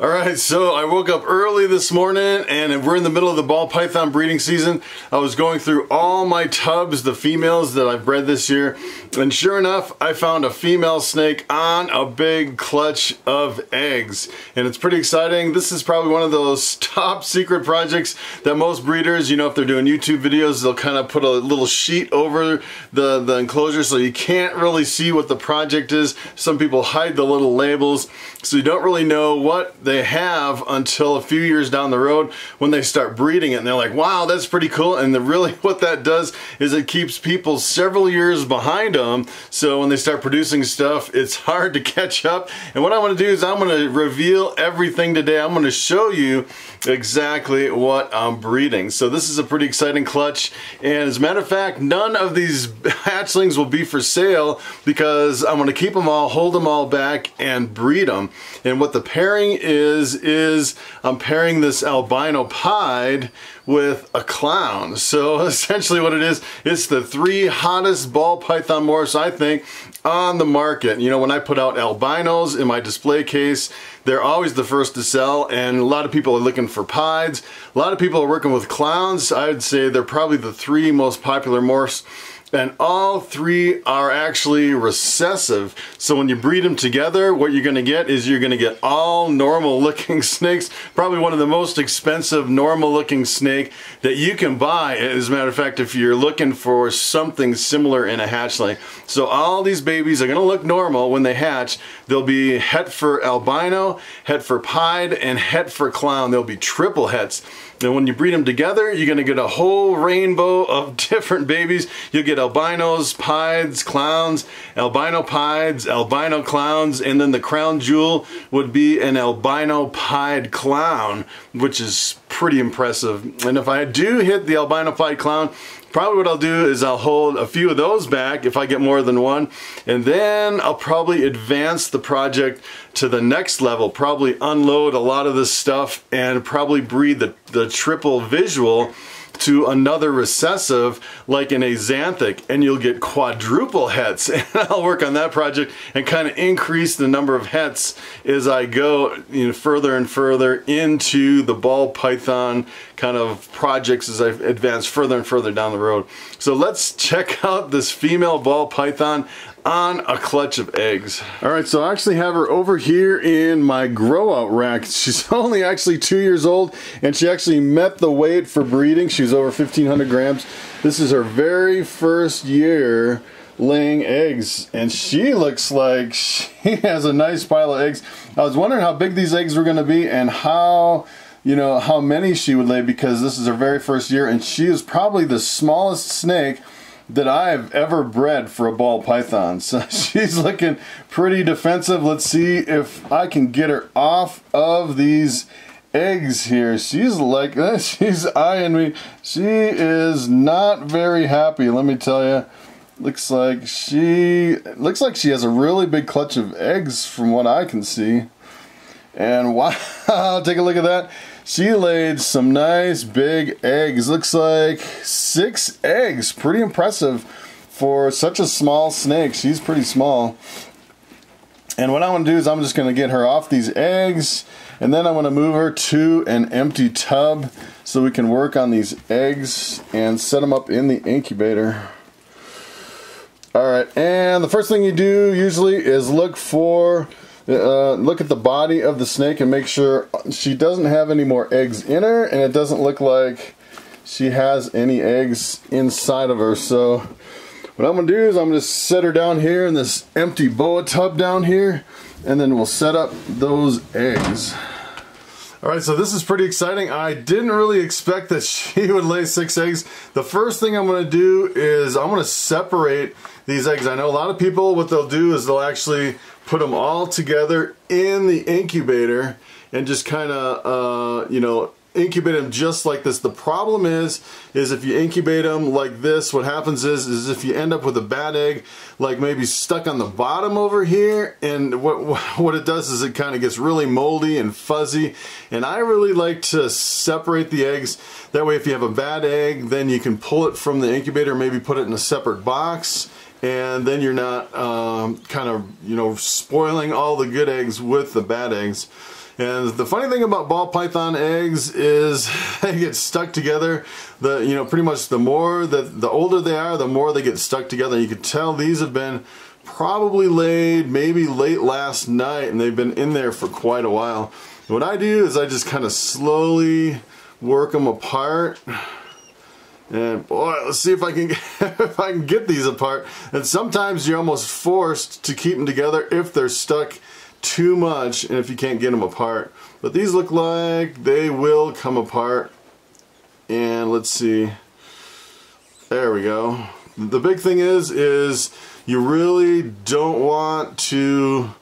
Alright, so I woke up early this morning and we're in the middle of the ball python breeding season. I was going through all my tubs, the females that I've bred this year, and sure enough, I found a female snake on a big clutch of eggs. And it's pretty exciting. This is probably one of those top secret projects that most breeders, if they're doing YouTube videos, they'll kind of put a little sheet over the enclosure so you can't really see what the project is. Some people hide the little labels, so you don't really know what they have until a few years down the road when they start breeding it and they're like, wow, that's pretty cool. And really what that does is it keeps people several years behind them, so when they start producing stuff it's hard to catch up. And what I want to do is I'm going to reveal everything today. I'm going to show you exactly what I'm breeding. So this is a pretty exciting clutch, and as a matter of fact, none of these hatchlings will be for sale because I'm going to keep them all, hold them all back, and breed them. And what the pairing is I'm pairing this albino pied with a clown. So essentially what it is, it's the 3 hottest ball python morphs I think on the market. When I put out albinos in my display case, they're always the first to sell, and a lot of people are looking for pieds. A lot of people are working with clowns. I would say they're probably the 3 most popular morphs. And all 3 are actually recessive. So when you breed them together, what you're going to get is you're going to get all normal looking snakes. Probably one of the most expensive normal looking snake that you can buy, as a matter of fact, if you're looking for something similar in a hatchling. So all these babies are going to look normal when they hatch. They'll be het for albino, het for pied, and het for clown. They'll be triple hets. And when you breed them together, you're going to get a whole rainbow of different babies. You'll get albinos, pieds, clowns, albino pieds, albino clowns, and then the crown jewel would be an albino pied clown, which is pretty impressive. And if I do hit the albino pied clown, probably what I'll do is I'll hold a few of those back if I get more than one, and then I'll probably advance the project to the next level, probably unload a lot of this stuff and probably breed the triple visual to another recessive like an axanthic, and you'll get quadruple hets. And I'll work on that project and kind of increase the number of hets as I go further and further into the ball python kind of projects as I advance further and further down the road. So let's check out this female ball python on a clutch of eggs. Alright, so I actually have her over here in my grow out rack. She's only actually 2 years old, and she actually met the weight for breeding. She was over 1,500 grams. This is her very first year laying eggs, and she looks like she has a nice pile of eggs. I was wondering how big these eggs were going to be and how many she would lay, because this is her very first year, and she is probably the smallest snake that I've ever bred for a ball python. So she's looking pretty defensive. Let's see if I can get her off of these eggs here. She's like this. She's eyeing me. She is not very happy, let me tell you. Looks like she has a really big clutch of eggs from what I can see. And wow, take a look at that. She laid some nice big eggs. Looks like 6 eggs. Pretty impressive for such a small snake. She's pretty small. And what I want to do is I'm just going to get her off these eggs, and then I want to move her to an empty tub so we can work on these eggs and set them up in the incubator. Alright, and the first thing you do usually is look at the body of the snake and make sure she doesn't have any more eggs in her, and it doesn't look like she has any eggs inside of her. So what I'm going to do is I'm going to set her down here in this empty boa tub down here, and then we'll set up those eggs. Alright, so this is pretty exciting. I didn't really expect that she would lay 6 eggs. The first thing I'm going to do is I'm going to separate these eggs. I know a lot of people, what they'll do is they'll actually put them all together in the incubator and just kind of, incubate them just like this. The problem is if you incubate them like this, what happens is if you end up with a bad egg, like maybe stuck on the bottom over here, and what it does is it kind of gets really moldy and fuzzy. And I really like to separate the eggs. That way if you have a bad egg, then you can pull it from the incubator, maybe put it in a separate box, and then you're not kind of spoiling all the good eggs with the bad eggs. And the funny thing about ball python eggs is they get stuck together. Pretty much the older they are, the more they get stuck together. You can tell these have been probably laid maybe late last night, and they've been in there for quite a while. What I do is I just kind of slowly work them apart. And boy, let's see if I can if I can get these apart. And sometimes you're almost forced to keep them together if they're stuck too much and if you can't get them apart. But these look like they will come apart. And let's see. There we go. The big thing is you really don't want to.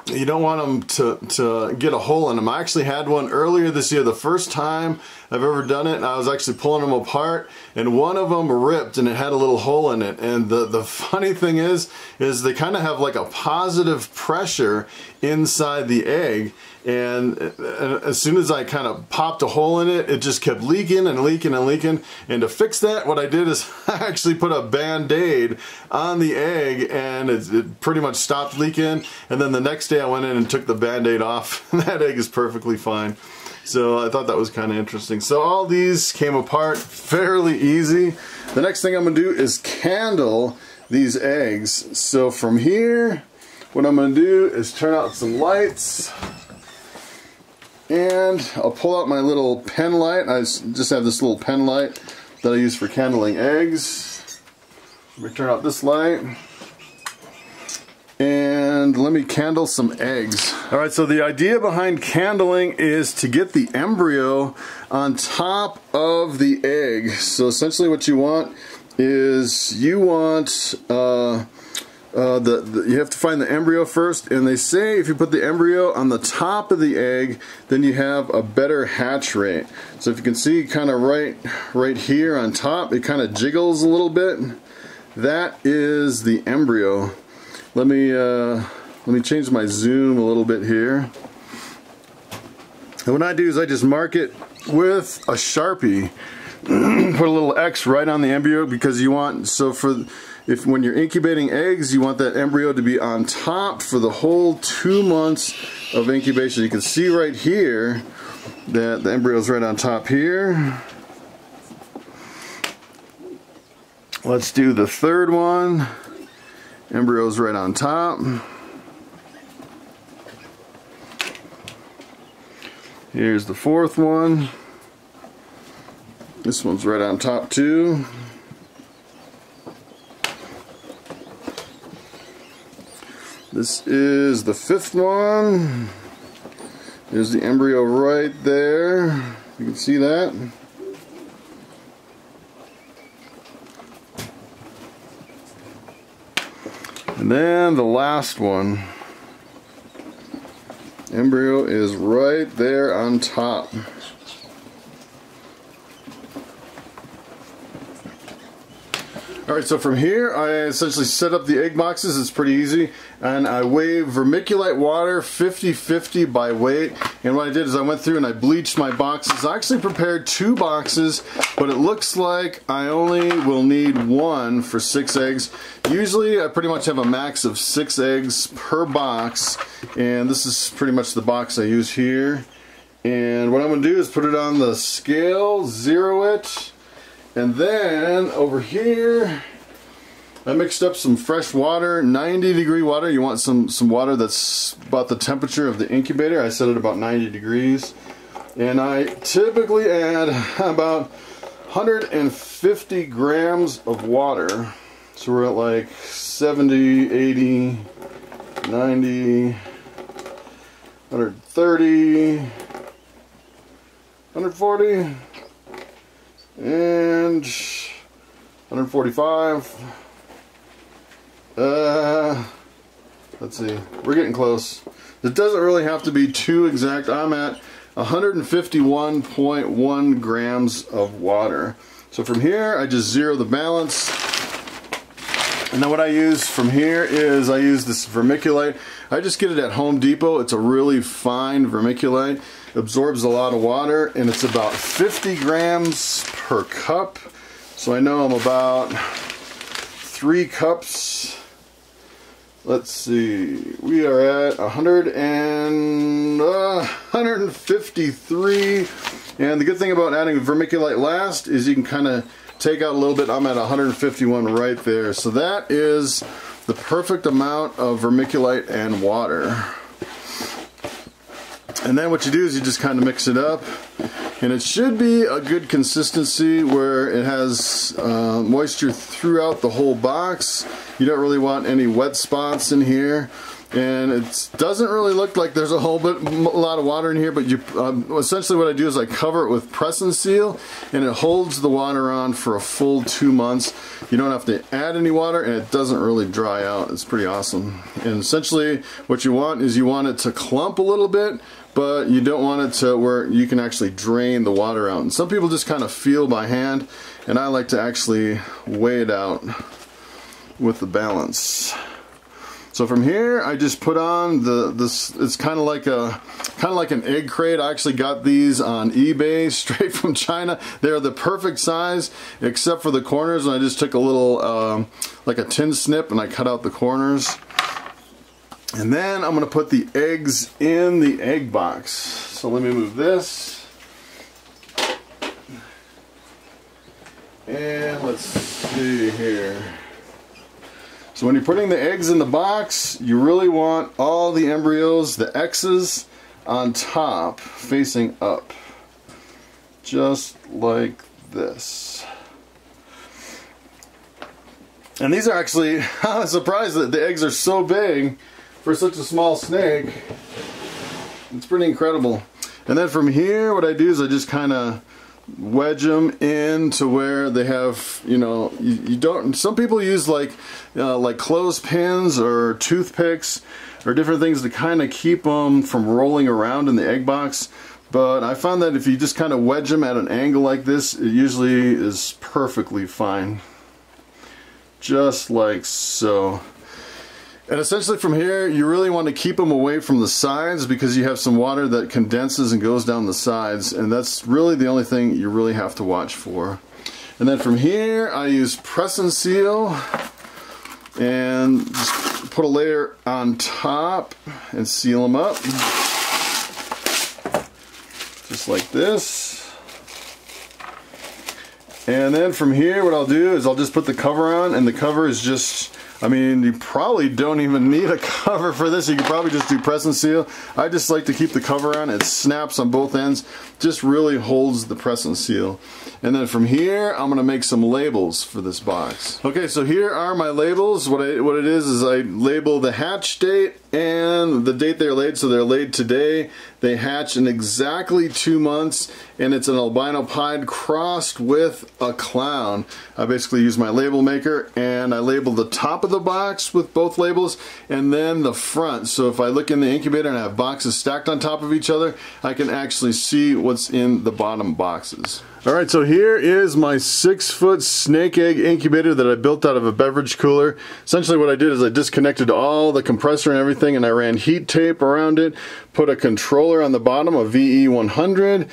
You don't want them to get a hole in them. I actually had one earlier this year, the first time I've ever done it, and I was actually pulling them apart, and one of them ripped and it had a little hole in it. And the funny thing is they kind of have like a positive pressure inside the egg, and as soon as I kind of popped a hole in it, it just kept leaking and leaking and leaking. And to fix that, what I did is I actually put a Band-Aid on the egg, and it pretty much stopped leaking. And then the next day I went in and took the Band-Aid off, and that egg is perfectly fine. So I thought that was kind of interesting. So all these came apart fairly easy. The next thing I'm going to do is candle these eggs. So from here, what I'm going to do is turn out some lights. And I'll pull out my little pen light. I just have this little pen light that I use for candling eggs. Let me turn out this light. And let me candle some eggs. Alright, so the idea behind candling is to get the embryo on top of the egg. So essentially what you want is you have to find the embryo first, and they say if you put the embryo on the top of the egg, then you have a better hatch rate. So if you can see kind of right here on top, it kind of jiggles a little bit. That is the embryo. Let me change my zoom a little bit here. And what I do is I just mark it with a Sharpie. Put a little X right on the embryo, because you want, when you're incubating eggs, you want that embryo to be on top for the whole 2 months of incubation. You can see right here that the embryo is right on top here. Let's do the third one. Embryo's right on top. Here's the fourth one. This one's right on top too. This is the fifth one. There's the embryo right there. You can see that. And then the last one. Embryo is right there on top. Alright, so from here I essentially set up the egg boxes. It's pretty easy, and I weigh vermiculite water 50-50 by weight. And what I did is I went through and I bleached my boxes. I actually prepared 2 boxes, but it looks like I only will need 1 for 6 eggs. Usually I pretty much have a max of 6 eggs per box, and this is pretty much the box I use here. And what I'm going to do is put it on the scale, zero it. And then over here, I mixed up some fresh water, 90-degree water. You want some water that's about the temperature of the incubator. I set it about 90 degrees. And I typically add about 150 grams of water. So we're at like 70, 80, 90, 130, 140. And 145. Let's see, we're getting close. It doesn't really have to be too exact. I'm at 151.1 grams of water. So from here, I just zero the balance. And then what I use from here is I use this vermiculite. I just get it at Home Depot. It's a really fine vermiculite. Absorbs a lot of water, and it's about 50 grams per cup. So I know I'm about 3 cups let's see, we are at 153, and the good thing about adding vermiculite last is you can kind of take out a little bit. I'm at 151 right there, so that is the perfect amount of vermiculite and water. And then what you do is you just kind of mix it up, and it should be a good consistency where it has moisture throughout the whole box. You don't really want any wet spots in here, and it doesn't really look like there's a lot of water in here, but you essentially what I do is I cover it with press and seal, and it holds the water on for a full 2 months. You don't have to add any water, and it doesn't really dry out. It's pretty awesome. And essentially what you want is you want it to clump a little bit, but you don't want it to where you can actually drain the water out. And some people just kind of feel by hand, and I like to actually weigh it out with the balance. So from here, I just put on this. It's kind of like an egg crate. I actually got these on eBay straight from China. They're the perfect size except for the corners, and I just took a little like a tin snip and I cut out the corners. And then I'm going to put the eggs in the egg box. So let me move this. And let's see here. So when you're putting the eggs in the box, you really want all the embryos, the X's, on top, facing up. Just like this. And these are actually, I'm surprised that the eggs are so big for such a small snake. It's pretty incredible. And then from here, what I do is I just kind of wedge them in to where they have, you know, you don't, some people use like clothespins or toothpicks or different things to kind of keep them from rolling around in the egg box. But I found that if you just kind of wedge them at an angle like this, it usually is perfectly fine. Just like so. And essentially from here, you really want to keep them away from the sides because you have some water that condenses and goes down the sides, and that's really the only thing you really have to watch for. And then from here, I use press and seal and just put a layer on top and seal them up. Just like this. And then from here, what I'll do is I'll just put the cover on, and the cover is just, I mean, you probably don't even need a cover for this. You can probably just do press and seal. I just like to keep the cover on. It snaps on both ends. Just really holds the press and seal. And then from here, I'm going to make some labels for this box. Okay, so here are my labels. What it is I label the hatch date and the date they're laid. So they're laid today. They hatch in exactly 2 months, and it's an albino pied crossed with a clown. I basically use my label maker, and I label the top of the box with both labels and then the front. So if I look in the incubator and I have boxes stacked on top of each other, I can actually see what's in the bottom boxes. Alright, so here is my 6-foot snake egg incubator that I built out of a beverage cooler. Essentially what I did is I disconnected all the compressor and everything, and I ran heat tape around it, put a controller on the bottom, a VE100,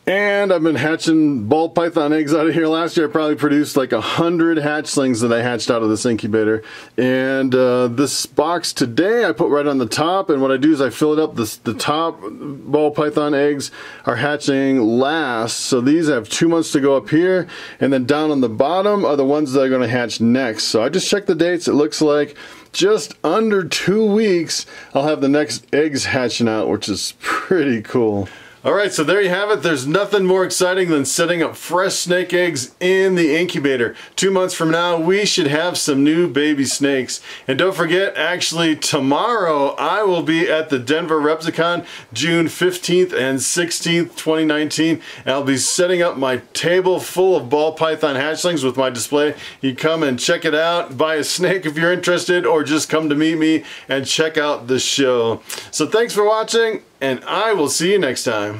and I've been hatching ball python eggs out of here. Last year I probably produced like 100 hatchlings that I hatched out of this incubator. And this box today I put right on the top, and what I do is I fill it up. The top ball python eggs are hatching last, so these have 2 months to go up here, and then down on the bottom are the ones that are going to hatch next. So I just checked the dates. It looks like just under 2 weeks I'll have the next eggs hatching out, which is pretty cool. Alright, so there you have it. There's nothing more exciting than setting up fresh snake eggs in the incubator. 2 months from now, we should have some new baby snakes. And don't forget, actually, tomorrow I will be at the Denver Repsicon, June 15th and 16th, 2019. And I'll be setting up my table full of ball python hatchlings with my display. You come and check it out, buy a snake if you're interested, or just come to meet me and check out the show. So thanks for watching, and I will see you next time.